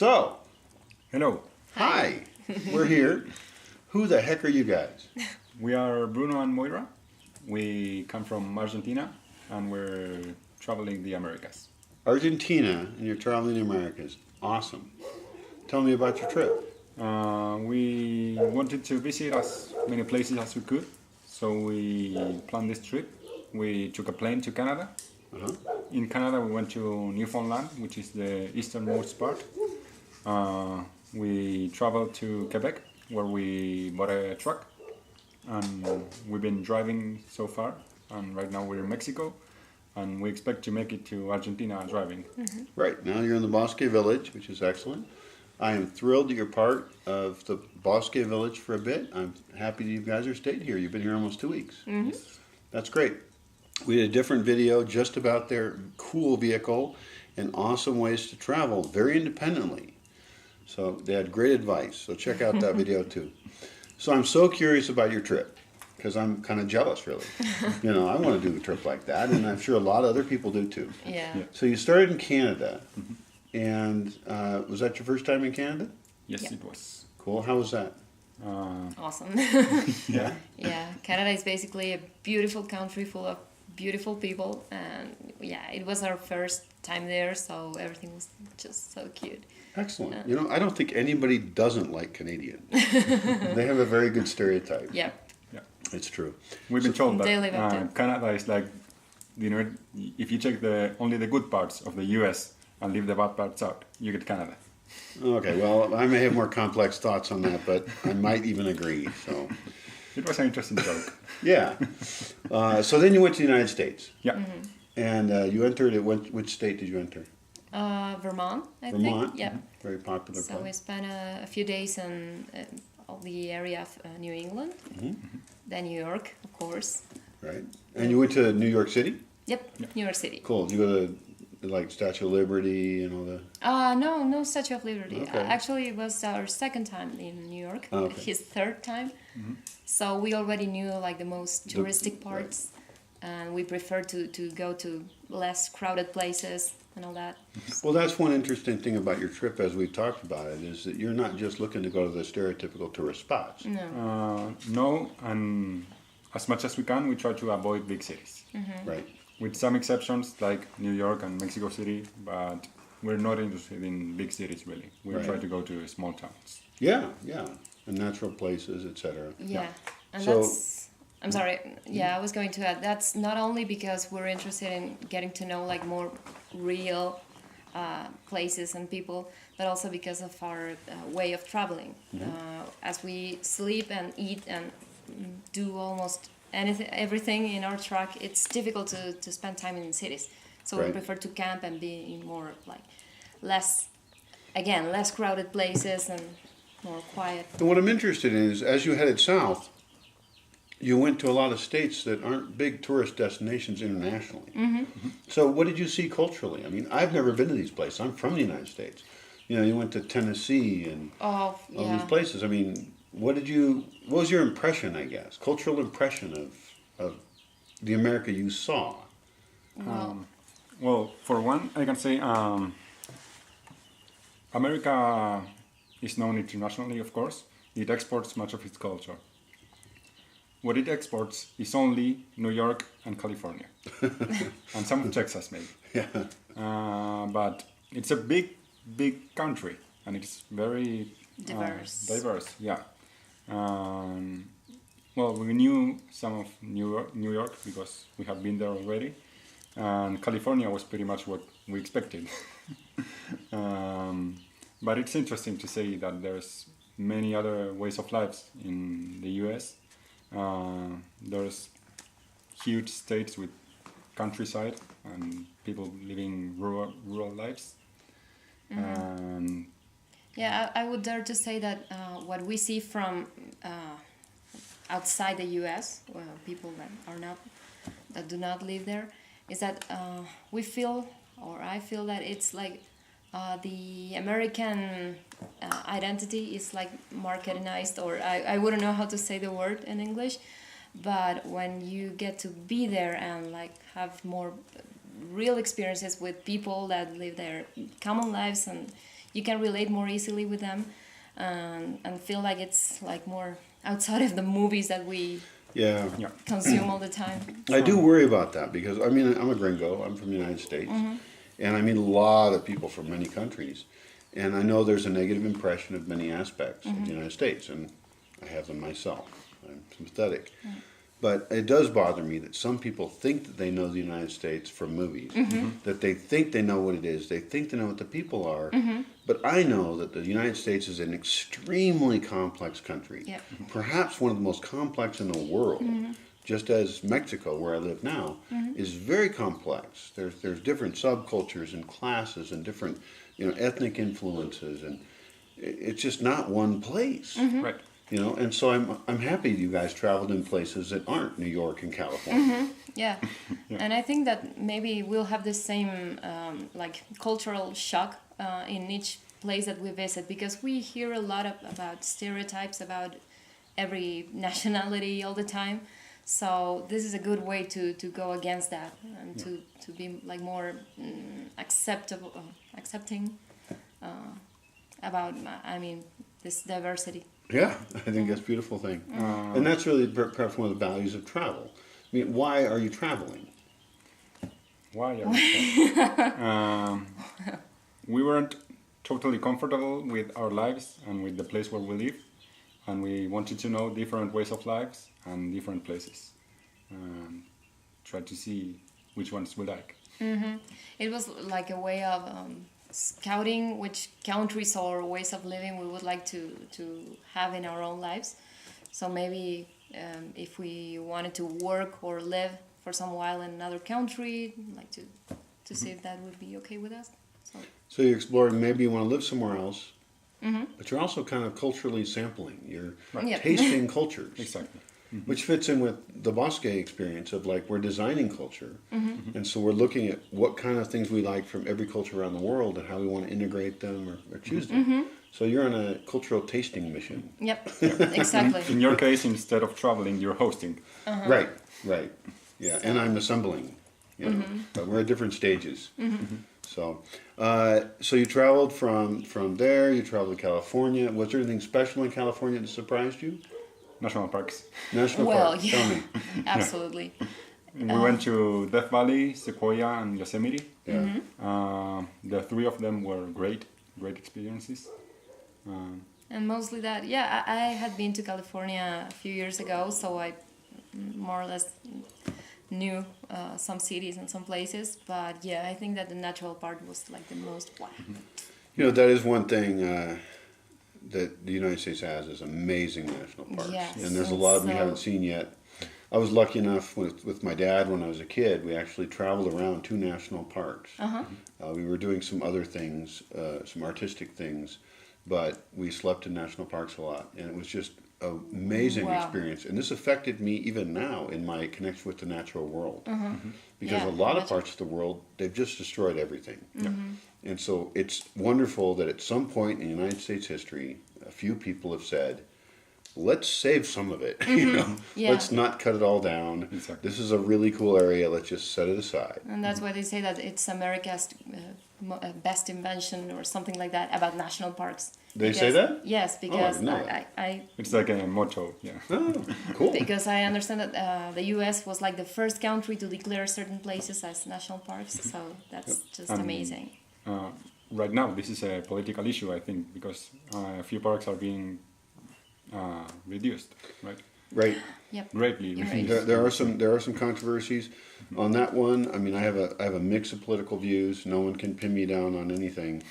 So, Hello, hi, we're here. Who the heck are you guys? we are Bruno and Moira. We come from Argentina and we're traveling the Americas. Argentina, and you're traveling the Americas. Awesome. Tell me about your trip. We wanted to visit as many places as we could, so we planned this trip. We took a plane to Canada. Uh-huh. In Canada, we went to Newfoundland, which is the easternmost part. We traveled to Quebec, where we bought a truck, and we've been driving so far. And right now we're in Mexico, and we expect to make it to Argentina driving. Right, now you're in the Bosque Village, which is excellent. I am thrilled that you're part of the Bosque Village for a bit. I'm happy that you guys are stayed here. You've been here almost 2 weeks. That's great. We did a different video just about their cool vehicle and awesome ways to travel very independently. So they had great advice. So check out that video too. So I'm so curious about your trip because I'm kind of jealous, really. You know, I want to do a trip like that, and I'm sure a lot of other people do too. Yeah. So you started in Canada, and was that your first time in Canada? Yes, Yeah. it was. Cool. How was that? Awesome. Yeah. Yeah, Canada is basically a beautiful country full of beautiful people, and yeah, it was our first time there, so everything was just so cute. Excellent. You know, I don't think anybody doesn't like Canadian. They have a very good stereotype. Yeah. It's true. We've been told They live up that to- Canada is like, you know, if you check only the good parts of the U.S. and leave the bad parts out, you get Canada. Okay, well, I may have more complex thoughts on that, but I might even agree. So, It was an interesting joke. yeah. So then you went to the United States, Yeah. and you entered at which state did you enter? Vermont, I Vermont. think. Yeah. Very popular So we place. spent a few days in all the area of New England, then New York, of course. Right. And you went to New York City? Yep, New York City. Cool. Did you go to like Statue of Liberty and all that? No Statue of Liberty. Okay. Actually, it was our second time in New York. Oh, okay. His third time. So we already knew like the most touristic parts, and we prefer to go to less crowded places and all that. Well, that's one interesting thing about your trip, as we've talked about it, is that you're not just looking to go to the stereotypical tourist spots. No, and as much as we can, we try to avoid big cities. Right. With some exceptions like New York and Mexico City, but we're not interested in big cities really. We Right. try to go to small towns. Yeah, yeah. And natural places, etc. Yeah, and So- that's. I'm sorry. Yeah, I was going to add. That's not only because we're interested in getting to know like more real places and people, but also because of our way of traveling. As we sleep and eat and do almost anything, everything in our truck, it's difficult to spend time in cities. So we Right. prefer to camp and be in more like less crowded places and more quiet. And what I'm interested in is, as you headed south, you went to a lot of states that aren't big tourist destinations internationally. So what did you see culturally? I mean, I've never been to these places. I'm from the United States. You know, you went to Tennessee and Oh, all yeah. these places. I mean, what was your impression, I guess, cultural impression of the America you saw? Well, for one, I can say America is known internationally, of course. It exports much of its culture. What it exports is only New York and California, and some of Texas maybe. Yeah. But it's a big country, and it's very Diverse. Yeah. Well, we knew some of New York because we have been there already, and California was pretty much what we expected. But it's interesting to say that there's many other ways of lives in the U.S. There's huge states with countryside and people living rural lives. Yeah, I would dare to say that what we see from outside the U.S., people that do not live there, is that we feel, or I feel that it's like the American identity is like marketingized, or I wouldn't know how to say the word in English, but when you get to be there and like have more real experiences with people that live their common lives, and you can relate more easily with them, and feel like it's like more outside of the movies that we Yeah. Yeah. consume all the time. I do worry about that because I mean I'm a gringo. I'm from the United States, and I meet a lot of people from many countries, and I know there's a negative impression of many aspects of the United States, and I have them myself. I'm sympathetic, but it does bother me that some people think that they know the United States from movies, that they think they know what it is, they think they know what the people are, but I know that the United States is an extremely complex country, Yep. perhaps one of the most complex in the world. Just as Mexico, where I live now, is very complex. There's different subcultures and classes and different, ethnic influences, and it's just not one place. Right. And so I'm happy you guys traveled in places that aren't New York and California. Yeah, and I think that maybe we'll have the same like cultural shock in each place that we visit, because we hear a lot about stereotypes about every nationality all the time. So this is a good way to go against that and to be like more accepting about this diversity. Yeah, I think that's a beautiful thing. And that's really perhaps one of the values of travel. I mean, why are you traveling? Why are we traveling? We weren't totally comfortable with our lives and with the place where we live, and we wanted to know different ways of lives and different places. Try to see which ones we like. It was like a way of scouting which countries or ways of living we would like to have in our own lives. So maybe if we wanted to work or live for some while in another country, like to see if that would be okay with us. So you're exploring, maybe you want to live somewhere else, but you're also kind of culturally sampling. You're Yep. tasting cultures. Exactly. Which fits in with the Bosque experience of like we're designing culture. And so we're looking at what kind of things we like from every culture around the world and how we want to integrate them or choose them. So you're on a cultural tasting mission. Yep, exactly. In your case, instead of traveling, you're hosting. Right. Yeah, and I'm assembling. But we're at different stages. So you traveled from there, you traveled to California. Was there anything special in California that surprised you? National parks. National Well, Park, yeah. tell me. Absolutely. We went to Death Valley, Sequoia, and Yosemite. Yeah. The three of them were great experiences. And mostly that, yeah, I had been to California a few years ago, so I more or less knew some cities and some places. But yeah, I think that the natural part was like the most wow. That is one thing that the United States has is amazing national parks. Yes. And there's a lot we So- haven't seen yet. I was lucky enough with my dad when I was a kid, we actually traveled around 2 national parks. We were doing some other things, some artistic things, but we slept in national parks a lot. And it was just an amazing Wow. experience. And this affected me even now in my connection with the natural world. Because Yeah, a lot of imagine. parts of the world, they've just destroyed everything. And so it's wonderful that at some point in United States history, a few people have said, let's save some of it. Yeah. Let's not cut it all down. Exactly. This is a really cool area. Let's just set it aside. And that's why they say that it's America's best invention or something like that about national parks. They say that? Yes, because didn't know that. I It's like a motto, yeah. Oh, cool. because I understand that the U.S. was like the first country to declare certain places as national parks. So that's just amazing. Right now, this is a political issue, I think, because a few parks are being reduced, right? Right. Yep. Greatly You're right. reduced. There are some controversies on that one. I mean, I have a mix of political views. No one can pin me down on anything,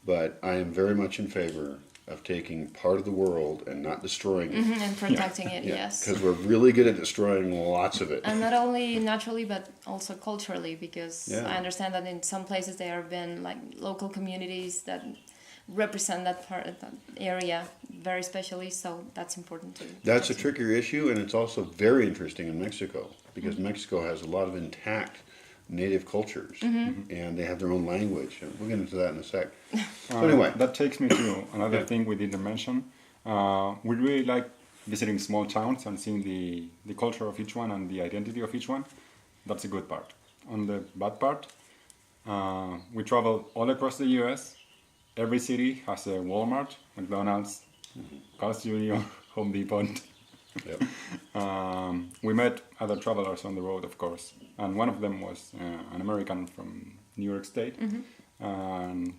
but I am very much in favor of taking part of the world and not destroying it. And protecting it, yes. Because we're really good at destroying lots of it. And not only naturally, but also culturally, because Yeah. I understand that in some places there have been like local communities that represent that part of that area very specially, so that's important too. That's a trickier issue, and it's also very interesting in Mexico, because Mexico has a lot of intact native cultures, and they have their own language. And we'll get into that in a sec. So anyway, That takes me to another thing we didn't mention. We really like visiting small towns and seeing the culture of each one and the identity of each one. That's a good part. On the bad part, we travel all across the U.S., every city has a Walmart, McDonald's, Carl's Jr., Home Depot. Yep. We met other travelers on the road, of course, and one of them was an American from New York State, and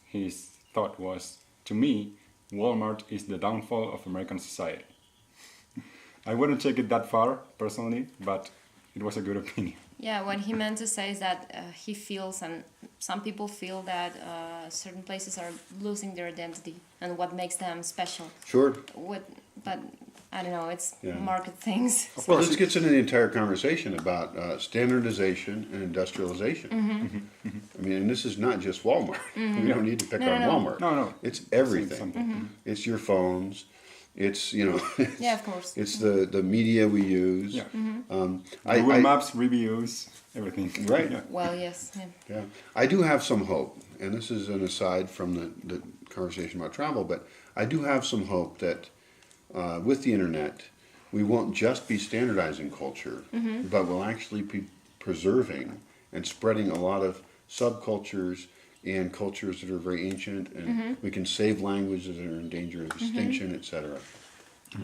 his thought was, to me, Walmart is the downfall of American society. I wouldn't take it that far, personally, but it was a good opinion. Yeah, what he meant to say is that he feels, and some people feel that certain places are losing their identity and what makes them special. Sure. But I don't know, it's Yeah. market things. Well, this gets into the entire conversation about standardization and industrialization. I mean, and this is not just Walmart. We don't need to pick on Walmart. No. It's everything. Something. It's your phones. It's, you know, Yeah, of course. it's the media we use. Yeah. I Google Maps, reviews, everything. Right. Yeah. Well, yes. Yeah. Yeah, I do have some hope, and this is an aside from the conversation about travel, but I do have some hope that with the internet, we won't just be standardizing culture, but we'll actually be preserving and spreading a lot of subcultures and cultures that are very ancient, and we can save languages that are in danger of extinction, etc.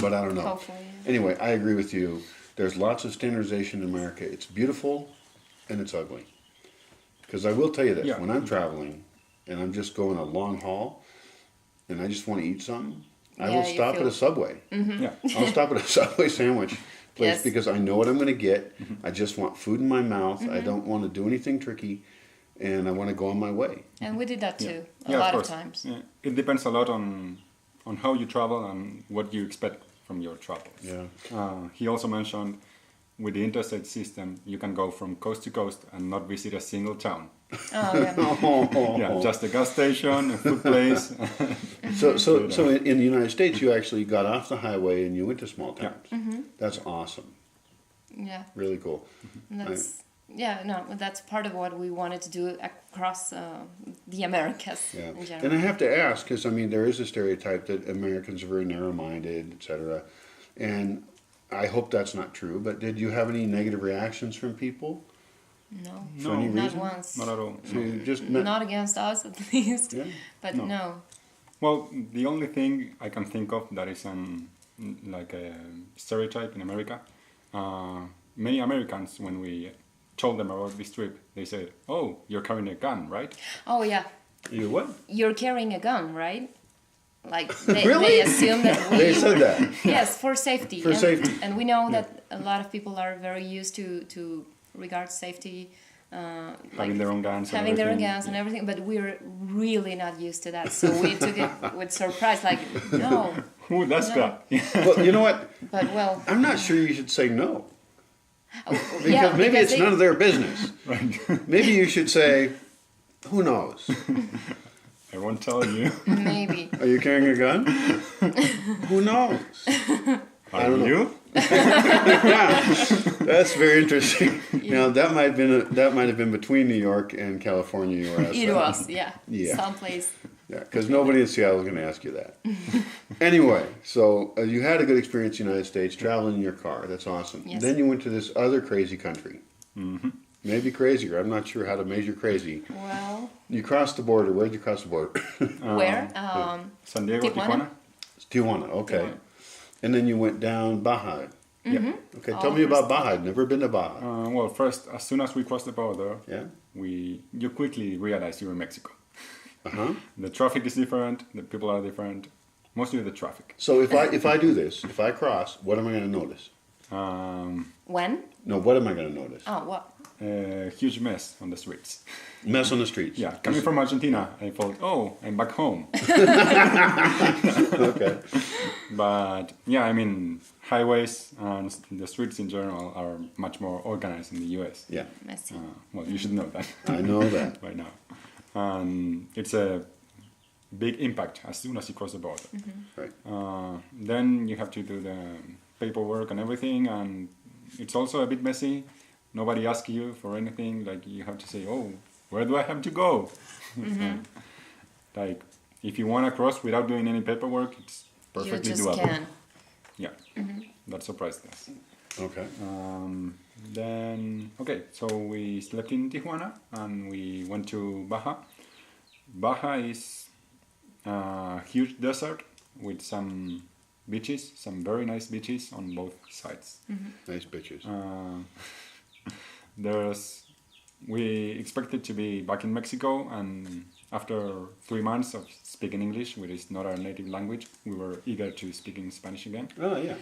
But I don't know. Hopefully, yeah. Anyway, I agree with you. There's lots of standardization in America. It's beautiful, and it's ugly. Because I will tell you this, Yeah. when I'm traveling and I'm just going a long haul and I just want to eat something, I Yeah, will you stop at feel- a Subway. Yeah. I'll stop at a Subway sandwich place Yes. because I know what I'm going to get. I just want food in my mouth. I don't want to do anything tricky, and I want to go on my way. And we did that too, a Yeah, lot of course. times. Yeah. It depends a lot on how you travel and what you expect from your travels. Yeah. He also mentioned with the interstate system, you can go from coast to coast and not visit a single town. Oh, yeah. Yeah, just a gas station, a food place. So in the United States, you actually got off the highway and you went to small towns. That's awesome. Yeah. Really cool. And that's part of what we wanted to do across the Americas Yeah, in general. and I have to ask because I mean there is a stereotype that Americans are very narrow-minded, etc. And I hope that's not true. But did you have any negative reactions from people? No, No, any not reason? once. Not at all. So you just met, Not against us, at least. Yeah? But No. no. Well, the only thing I can think of that is like a stereotype in America. Many Americans, when we told them about this trip, they said, "Oh, you're carrying a gun, right?" Oh, yeah. you what? You're carrying a gun, right? Like, they, Really? they assume that we... They said that. Yes, for safety. For safety. And we know that a lot of people are very used to regard safety, Having their own guns. and having their own everything. guns and everything, but we're really not used to that. So we took it with surprise, like, no. Who does No. that? Well, you know what? But, well, I'm not sure you should say no. Because yeah, maybe because it's none of their business. Right. Maybe you should say, who knows? I won't tell you. maybe. Are you carrying a gun? Who knows? Are don't know. you? That's very interesting. Now that might have been between New York and California. You were asked It that. was, yeah. Yeah. Someplace. Yeah, because nobody in Seattle is going to ask you that. Anyway, so you had a good experience in the United States, traveling in your car. That's awesome. Yes. Then you went to this other crazy country. Maybe crazier. I'm not sure how to measure crazy. Well, You crossed the border. Where'd you cross the border? where? San Diego, Tijuana? Tijuana. Okay. Tijuana. And then you went down Baja. Yeah. Okay, tell me about Baja. I've never been to Baja. Well, first, as soon as we crossed the border, Yeah. you quickly realize you're in Mexico. Uh-huh. The traffic is different. The people are different. Mostly the traffic. So if I do this, if I cross, what am I going to notice? When? No, what am I going to notice? Oh, what? A huge mess on the streets. Mess on the streets. Yeah, coming from Argentina, I thought, oh, I'm back home. Okay. But yeah, I mean, highways and the streets in general are much more organized in the US. Yeah, Messy. Well, you should know that I know that. by now. And it's a big impact as soon as you cross the border. Right. Then you have to do the paperwork and everything, and it's also a bit messy. Nobody asks you for anything. Like, you have to say, oh, where do I have to go? Like, if you want to cross without doing any paperwork, it's perfectly you just doable. can. Yeah, that surprised us. Okay. Then, okay, so we slept in Tijuana and we went to Baja. Baja is huge desert with some beaches, some very nice beaches on both sides. Nice bitches. We expected to be back in Mexico, and after 3 months of speaking English, which is not our native language, we were eager to speak in Spanish again. Oh, yeah.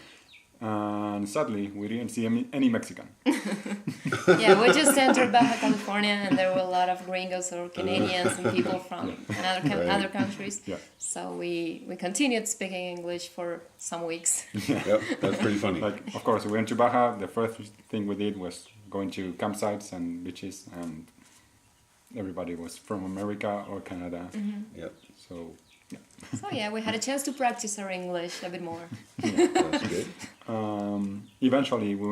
And sadly, we didn't see any Mexican. Yeah, we just entered Baja California, and there were a lot of gringos or Canadians and people from other countries. Yeah. So we continued speaking English for some weeks. Yep, that's pretty funny. Like, of course, we went to Baja. The first thing we did was going to campsites and beaches, and everybody was from America or Canada. Yep, So, yeah. So yeah, we had a chance to practice our English a bit more. that's good. Eventually, we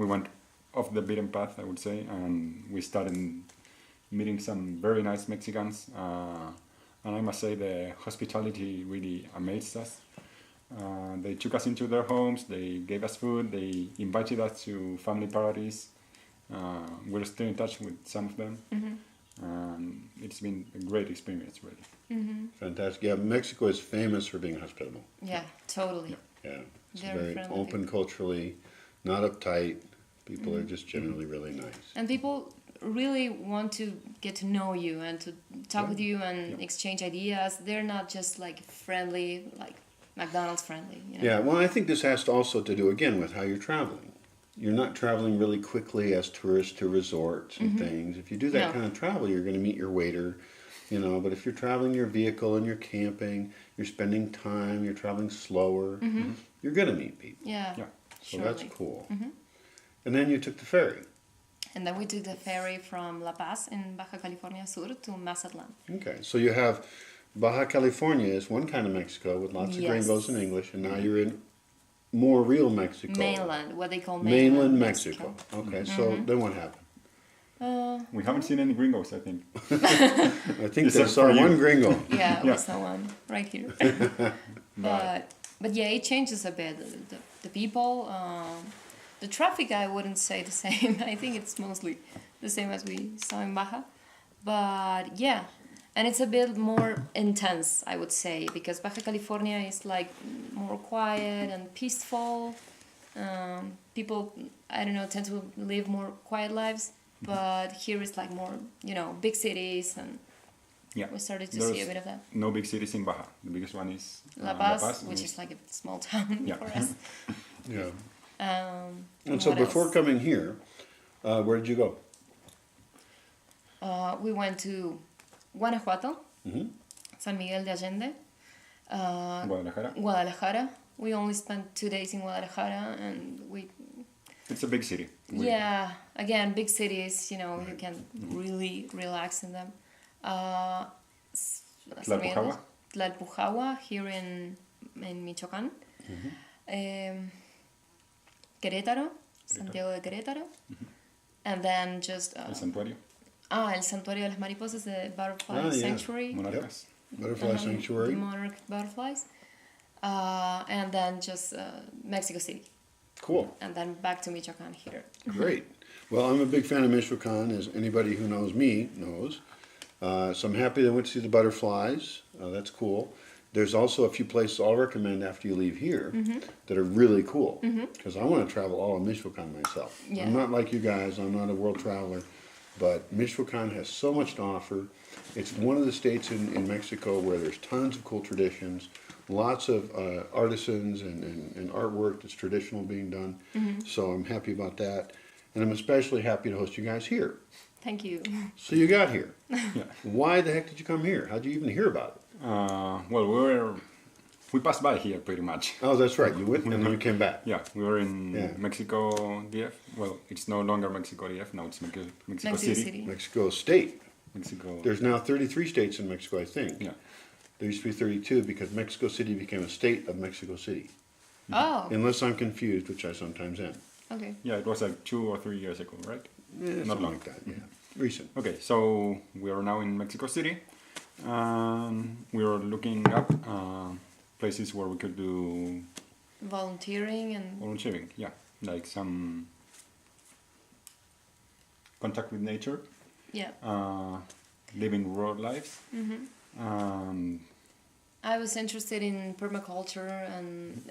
went off the beaten path, I would say, and we started meeting some very nice Mexicans. And I must say, the hospitality really amazed us. They took us into their homes. They gave us food. They invited us to family parties. We're still in touch with some of them. And it's been a great experience, really. Fantastic. Yeah, Mexico is famous for being hospitable. Yeah, totally. Yeah, it's Very very friendly open culturally, not uptight. People are just generally really nice. And people really want to get to know you and to talk with you and exchange ideas. They're not just like friendly, like McDonald's friendly. You know? Yeah, well, I think this has to also to do again with how you're traveling. You're not traveling really quickly as tourists to resorts and things. If you do that No. kind of travel, you're going to meet your waiter, you know. But if you're traveling your vehicle and you're camping, you're spending time, you're traveling slower, you're going to meet people. Yeah. Yeah. So surely. that's cool. And then you took the ferry. And then we took the ferry from La Paz in Baja California Sur to Mazatlan. Okay, so you have Baja California is one kind of Mexico with lots of Yes. gringos in English, and now you're in more real Mexico. Mainland, what they call Mainland Mexico. Okay, so then what happened? We haven't seen any gringos, I think. I think Except they saw for you. one gringo. Yeah, Yeah. we saw one right here. But yeah, it changes a bit. The people, the traffic, I wouldn't say the same. I think it's mostly the same as we saw in Baja. But yeah, and it's a bit more intense, I would say, because Baja California is like more quiet and peaceful. People, I don't know, tend to live more quiet lives. But here is like more, you know, big cities, and Yeah. we started to see a bit of that. No big cities in Baja. The biggest one is La Paz, and which it's- is like a small town Yeah. for us. Yeah. And And so what before else? coming here, where did you go? We went to Guanajuato, Mhm. San Miguel de Allende, Guadalajara. Guadalajara. We only spent 2 days in Guadalajara, and we, It's a big city. yeah, again, big cities, you know, you can really relax in them. San Miguel- Tlalpujahua? Tlalpujahua, here in Michoacán. Querétaro, Santiago de Querétaro. And then just El santuario. El Santuario de las Mariposas, the Butterfly Ah, yeah. Sanctuary. Monarcas. Butterfly Sanctuary. The monarch butterflies. And then just Mexico City. Cool. And then back to Michoacán here. Great. Well, I'm a big fan of Michoacan, as anybody who knows me knows. So I'm happy that I went to see the butterflies. That's cool. There's also a few places I'll recommend after you leave here that are really cool. Because I want to travel all of Michoacan myself. Yeah. I'm not like you guys. I'm not a world traveler. But Michoacan has so much to offer. It's one of the states in Mexico where there's tons of cool traditions, lots of artisans and artwork that's traditional being done. So I'm happy about that. And I'm especially happy to host you guys here. Thank you. So you got here. Yeah. Why the heck did you come here? How did you even hear about it? Well, we passed by here pretty much. Oh, that's right. You went and then you came back. Yeah, we were in Yeah. Mexico DF. Well, it's no longer Mexico DF. Now it's Mexico Mexico City. City. Mexico State. Mexico. There's now 33 states in Mexico, I think. Yeah. There used to be 32 because Mexico City became a state of Mexico City. Oh, Unless I'm confused, which I sometimes am. okay. Yeah, it was like 2 or 3 years ago, right? Yeah, Not something long. like that, yeah. Recent. Okay, so we are now in Mexico City, and we are looking up places where we could do Volunteering and volunteering. Yeah, like some contact with nature, yeah. living rural lives, and I was interested in permaculture and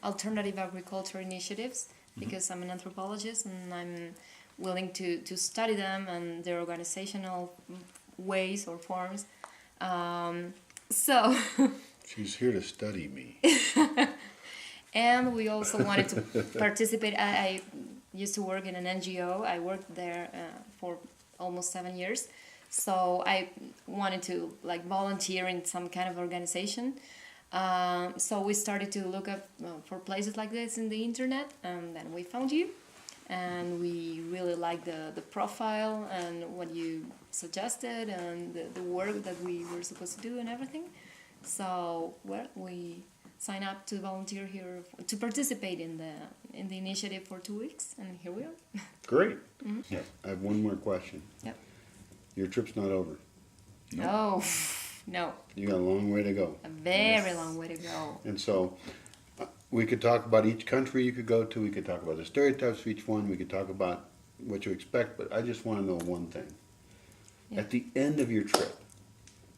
alternative agriculture initiatives because I'm an anthropologist and I'm willing to study them and their organizational ways or forms. So She's here to study me. and we also wanted to participate. I used to work in an NGO. I worked there for almost 7 years. So I wanted to like volunteer in some kind of organization. So we started to look up for places like this in the internet, and then we found you. And we really liked the profile and what you suggested and the work that we were supposed to do and everything. So well, we signed up to volunteer here to participate in the initiative for 2 weeks, and here we are. Great. Yeah. I have one more question. Yep. Your trip's not over. No, no, You got a long way to go. a very long way to go. And so we could talk about each country you could go to. We could talk about the stereotypes of each one. We could talk about what you expect. But I just want to know one thing. Yeah. At the end of your trip,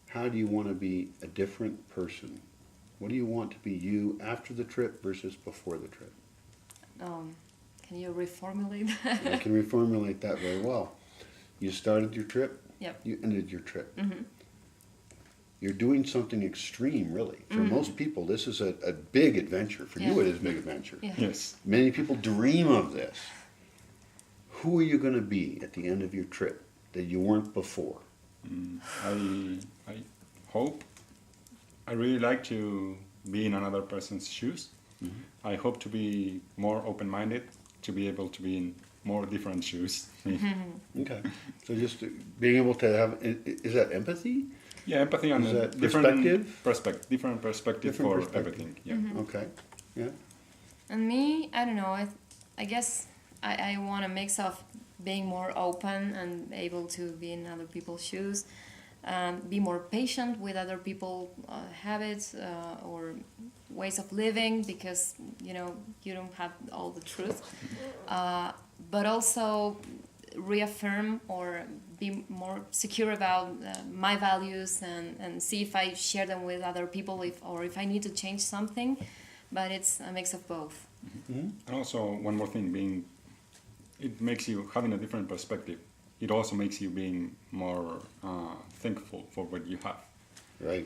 how do you want to be a different person? What do you want to be you after the trip versus before the trip? Can you reformulate that? I can reformulate that very well. You started your trip. Yep. You ended your trip. Mm-hmm. You're doing something extreme, really. For most people, this is a big adventure. For you, Yeah. it is a big adventure. Yeah. Yes. Many people dream of this. Who are you going to be at the end of your trip that you weren't before? I hope. I really like to be in another person's shoes. Mm-hmm. I hope to be more open-minded, to be able to be in more different shoes. Okay. So just being able to have, is that empathy? Yeah, empathy and Is a that different perspective? different perspective Different for perspective. everything. Yeah. Okay. Yeah. And me, I don't know. I guess I want a mix of being more open and able to be in other people's shoes, be more patient with other people's habits or ways of living because you don't have all the truth, but also reaffirm or be more secure about my values and see if I share them with other people if I need to change something, but it's a mix of both. Mm-hmm. And also one more thing, it makes you having a different perspective. It also makes you being more thankful for what you have. Right.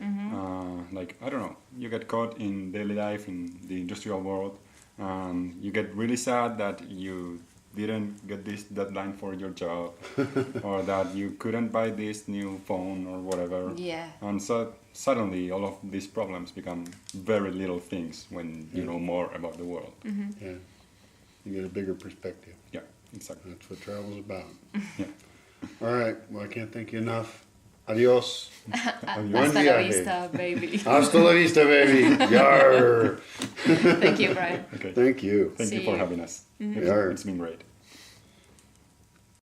Like, I don't know, you get caught in daily life in the industrial world, and you get really sad that you didn't get this deadline for your job, or that you couldn't buy this new phone or whatever. Yeah. And so suddenly all of these problems become very little things when you know more about the world. Yeah. You get a bigger perspective. Yeah, exactly. That's what travel's about. Yeah. All right. Well, I can't thank you enough. Adios. Hasta Buen la viaje. vista, baby. Hasta la vista, baby. Yar. Thank you, Brian. Okay. Thank you. Thank you See for you. having us. Yar. It's been great.